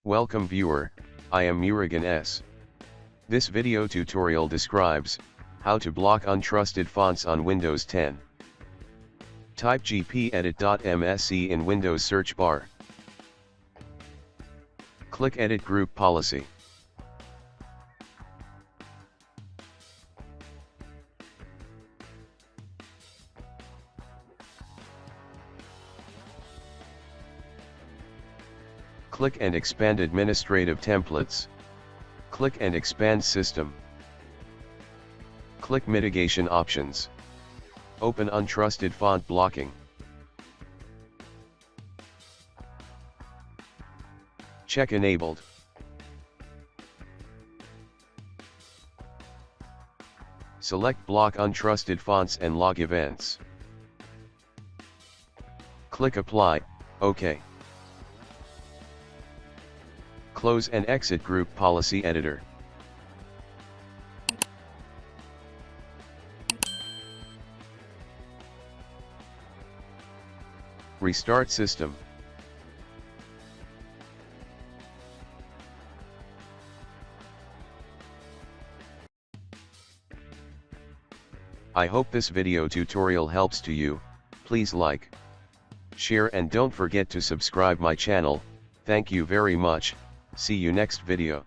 Welcome viewer, I am Murugan S. This video tutorial describes how to block untrusted fonts on Windows 10. Type gpedit.msc in Windows search bar. Click Edit Group Policy. Click and expand Administrative Templates. Click and expand System. Click Mitigation Options. Open Untrusted Font Blocking. Check Enabled. Select Block Untrusted Fonts and Log Events. Click Apply, OK. Close and exit Group Policy Editor. Restart system. I hope this video tutorial helps to you. Please like, share and don't forget to subscribe my channel. Thank you very much. See you next video.